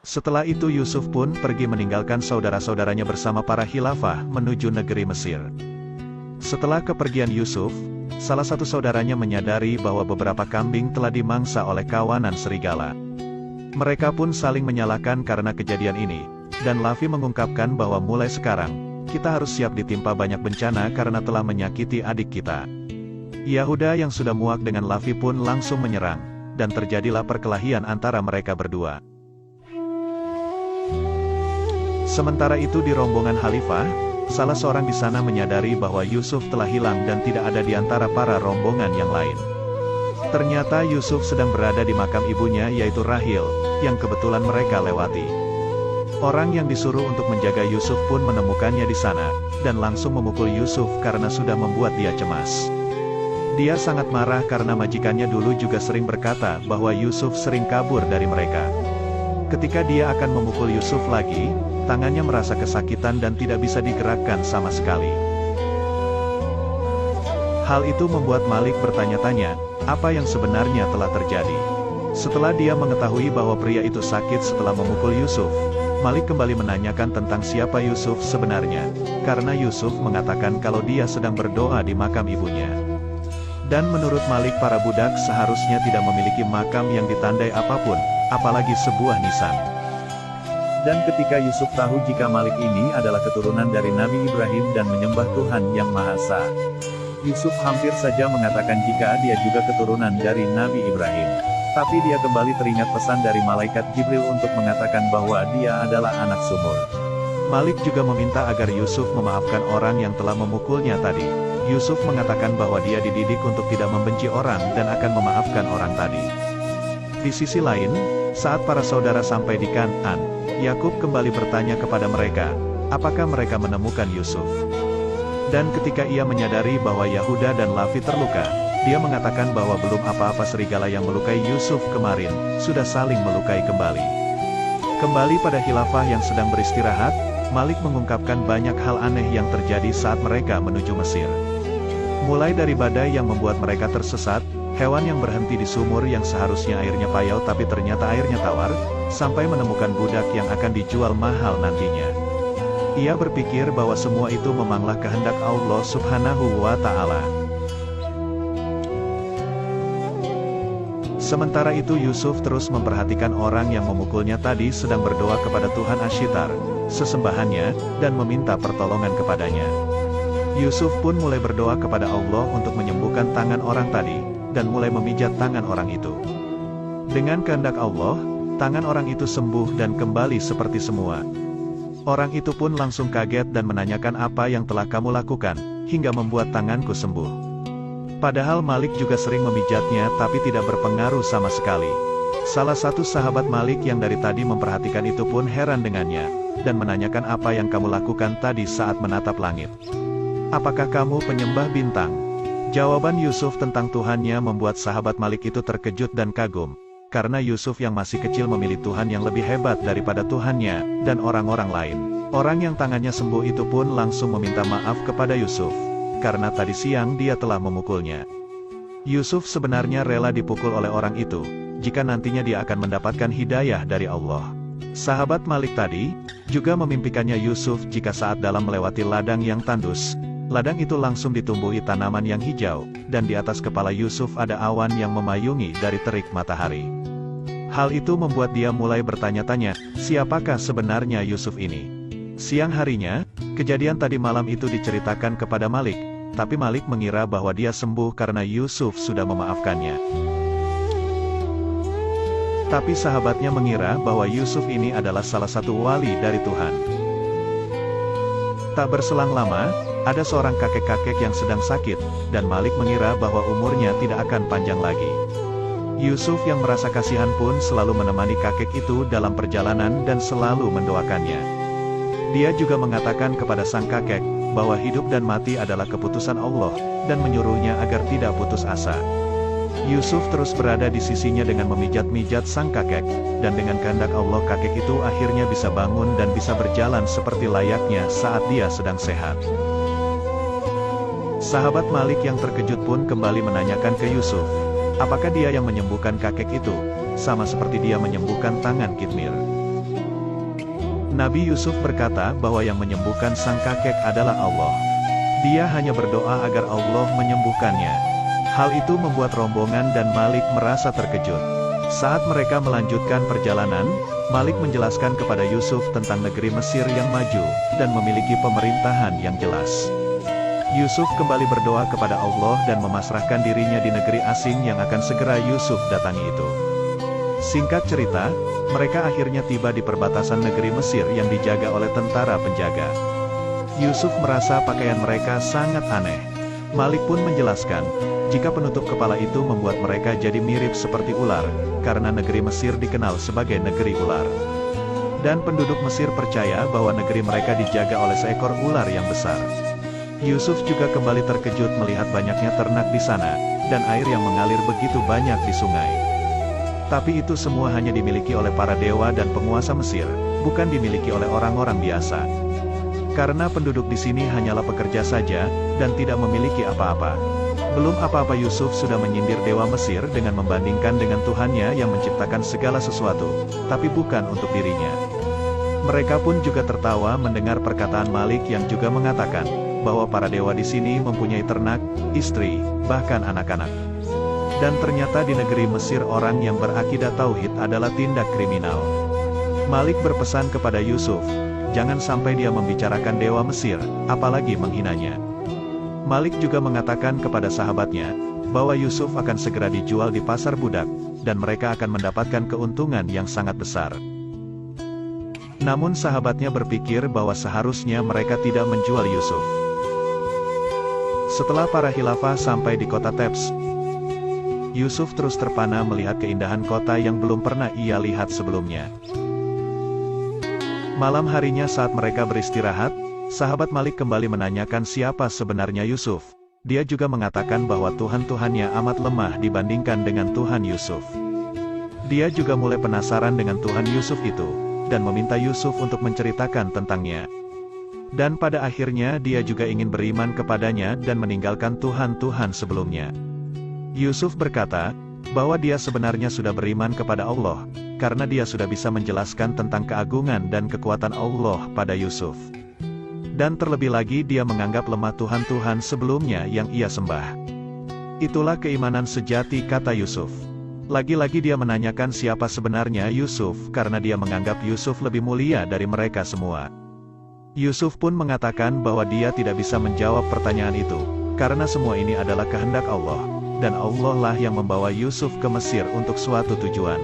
Setelah itu Yusuf pun pergi meninggalkan saudara-saudaranya bersama para khilafah menuju negeri Mesir. Setelah kepergian Yusuf, salah satu saudaranya menyadari bahwa beberapa kambing telah dimangsa oleh kawanan serigala. Mereka pun saling menyalahkan karena kejadian ini, dan Lavi mengungkapkan bahwa mulai sekarang, kita harus siap ditimpa banyak bencana karena telah menyakiti adik kita. Yahuda yang sudah muak dengan Lavi pun langsung menyerang, dan terjadilah perkelahian antara mereka berdua. Sementara itu di rombongan Khalifah, salah seorang di sana menyadari bahwa Yusuf telah hilang dan tidak ada di antara para rombongan yang lain. Ternyata Yusuf sedang berada di makam ibunya yaitu Rahil, yang kebetulan mereka lewati. Orang yang disuruh untuk menjaga Yusuf pun menemukannya di sana, dan langsung memukul Yusuf karena sudah membuat dia cemas. Dia sangat marah karena majikannya dulu juga sering berkata bahwa Yusuf sering kabur dari mereka. Ketika dia akan memukul Yusuf lagi, tangannya merasa kesakitan dan tidak bisa digerakkan sama sekali. Hal itu membuat Malik bertanya-tanya, apa yang sebenarnya telah terjadi. Setelah dia mengetahui bahwa pria itu sakit setelah memukul Yusuf, Malik kembali menanyakan tentang siapa Yusuf sebenarnya, karena Yusuf mengatakan kalau dia sedang berdoa di makam ibunya. Dan menurut Malik para budak seharusnya tidak memiliki makam yang ditandai apapun, apalagi sebuah nisan. Dan ketika Yusuf tahu jika Malik ini adalah keturunan dari Nabi Ibrahim dan menyembah Tuhan Yang Maha Esa, Yusuf hampir saja mengatakan jika dia juga keturunan dari Nabi Ibrahim. Tapi dia kembali teringat pesan dari malaikat Jibril untuk mengatakan bahwa dia adalah anak sumur. Malik juga meminta agar Yusuf memaafkan orang yang telah memukulnya tadi. Yusuf mengatakan bahwa dia dididik untuk tidak membenci orang dan akan memaafkan orang tadi. Di sisi lain, saat para saudara sampai di Kan'an, Yakub kembali bertanya kepada mereka, apakah mereka menemukan Yusuf? Dan ketika ia menyadari bahwa Yahuda dan Lavi terluka, dia mengatakan bahwa belum apa-apa serigala yang melukai Yusuf kemarin, sudah saling melukai kembali. Kembali pada khilafah yang sedang beristirahat, Malik mengungkapkan banyak hal aneh yang terjadi saat mereka menuju Mesir. Mulai dari badai yang membuat mereka tersesat, hewan yang berhenti di sumur yang seharusnya airnya payau tapi ternyata airnya tawar, sampai menemukan budak yang akan dijual mahal nantinya. Ia berpikir bahwa semua itu memanglah kehendak Allah Subhanahu wa Ta'ala. Sementara itu Yusuf terus memperhatikan orang yang memukulnya tadi sedang berdoa kepada Tuhan Ashitar, sesembahannya, dan meminta pertolongan kepadanya. Yusuf pun mulai berdoa kepada Allah untuk menyembuhkan tangan orang tadi, dan mulai memijat tangan orang itu. Dengan kehendak Allah, tangan orang itu sembuh dan kembali seperti semua. Orang itu pun langsung kaget dan menanyakan apa yang telah kamu lakukan, hingga membuat tanganku sembuh. Padahal Malik juga sering memijatnya tapi tidak berpengaruh sama sekali. Salah satu sahabat Malik yang dari tadi memperhatikan itu pun heran dengannya, dan menanyakan apa yang kamu lakukan tadi saat menatap langit. Apakah kamu penyembah bintang? Jawaban Yusuf tentang Tuhannya membuat sahabat Malik itu terkejut dan kagum, karena Yusuf yang masih kecil memilih Tuhan yang lebih hebat daripada Tuhannya, dan orang-orang lain. Orang yang tangannya sembuh itu pun langsung meminta maaf kepada Yusuf, karena tadi siang dia telah memukulnya. Yusuf sebenarnya rela dipukul oleh orang itu, jika nantinya dia akan mendapatkan hidayah dari Allah. Sahabat Malik tadi, juga memimpikannya Yusuf jika saat dalam melewati ladang yang tandus, ladang itu langsung ditumbuhi tanaman yang hijau, dan di atas kepala Yusuf ada awan yang memayungi dari terik matahari. Hal itu membuat dia mulai bertanya-tanya, siapakah sebenarnya Yusuf ini? Siang harinya, kejadian tadi malam itu diceritakan kepada Malik, tapi Malik mengira bahwa dia sembuh karena Yusuf sudah memaafkannya. Tapi sahabatnya mengira bahwa Yusuf ini adalah salah satu wali dari Tuhan. Tak berselang lama, ada seorang kakek-kakek yang sedang sakit, dan Malik mengira bahwa umurnya tidak akan panjang lagi. Yusuf yang merasa kasihan pun selalu menemani kakek itu dalam perjalanan dan selalu mendoakannya. Dia juga mengatakan kepada sang kakek, bahwa hidup dan mati adalah keputusan Allah, dan menyuruhnya agar tidak putus asa. Yusuf terus berada di sisinya dengan memijat-mijat sang kakek, dan dengan kehendak Allah kakek itu akhirnya bisa bangun dan bisa berjalan seperti layaknya saat dia sedang sehat. Sahabat Malik yang terkejut pun kembali menanyakan ke Yusuf, apakah dia yang menyembuhkan kakek itu, sama seperti dia menyembuhkan tangan Kitmir. Nabi Yusuf berkata bahwa yang menyembuhkan sang kakek adalah Allah. Dia hanya berdoa agar Allah menyembuhkannya. Hal itu membuat rombongan dan Malik merasa terkejut. Saat mereka melanjutkan perjalanan, Malik menjelaskan kepada Yusuf tentang negeri Mesir yang maju, dan memiliki pemerintahan yang jelas. Yusuf kembali berdoa kepada Allah dan memasrahkan dirinya di negeri asing yang akan segera Yusuf datangi itu. Singkat cerita, mereka akhirnya tiba di perbatasan negeri Mesir yang dijaga oleh tentara penjaga. Yusuf merasa pakaian mereka sangat aneh. Malik pun menjelaskan, jika penutup kepala itu membuat mereka jadi mirip seperti ular, karena negeri Mesir dikenal sebagai negeri ular. Dan penduduk Mesir percaya bahwa negeri mereka dijaga oleh seekor ular yang besar. Yusuf juga kembali terkejut melihat banyaknya ternak di sana, dan air yang mengalir begitu banyak di sungai. Tapi itu semua hanya dimiliki oleh para dewa dan penguasa Mesir, bukan dimiliki oleh orang-orang biasa. Karena penduduk di sini hanyalah pekerja saja, dan tidak memiliki apa-apa. Belum apa-apa Yusuf sudah menyindir dewa Mesir dengan membandingkan dengan Tuhannya yang menciptakan segala sesuatu, tapi bukan untuk dirinya. Mereka pun juga tertawa mendengar perkataan Malik yang juga mengatakan, bahwa para dewa di sini mempunyai ternak, istri, bahkan anak-anak. Dan ternyata di negeri Mesir orang yang berakidah tauhid adalah tindak kriminal. Malik berpesan kepada Yusuf, jangan sampai dia membicarakan dewa Mesir, apalagi menghinanya. Malik juga mengatakan kepada sahabatnya, bahwa Yusuf akan segera dijual di pasar budak, dan mereka akan mendapatkan keuntungan yang sangat besar. Namun sahabatnya berpikir bahwa seharusnya mereka tidak menjual Yusuf. Setelah para khilafah sampai di kota Thebes, Yusuf terus terpana melihat keindahan kota yang belum pernah ia lihat sebelumnya. Malam harinya saat mereka beristirahat, sahabat Malik kembali menanyakan siapa sebenarnya Yusuf. Dia juga mengatakan bahwa Tuhan-Tuhannya amat lemah dibandingkan dengan Tuhan Yusuf. Dia juga mulai penasaran dengan Tuhan Yusuf itu, dan meminta Yusuf untuk menceritakan tentangnya. Dan pada akhirnya dia juga ingin beriman kepadanya dan meninggalkan Tuhan-Tuhan sebelumnya. Yusuf berkata, bahwa dia sebenarnya sudah beriman kepada Allah, karena dia sudah bisa menjelaskan tentang keagungan dan kekuatan Allah pada Yusuf. Dan terlebih lagi dia menganggap lemah Tuhan-Tuhan sebelumnya yang ia sembah. Itulah keimanan sejati, kata Yusuf. Lagi-lagi dia menanyakan siapa sebenarnya Yusuf karena dia menganggap Yusuf lebih mulia dari mereka semua. Yusuf pun mengatakan bahwa dia tidak bisa menjawab pertanyaan itu, karena semua ini adalah kehendak Allah, dan Allah lah yang membawa Yusuf ke Mesir untuk suatu tujuan.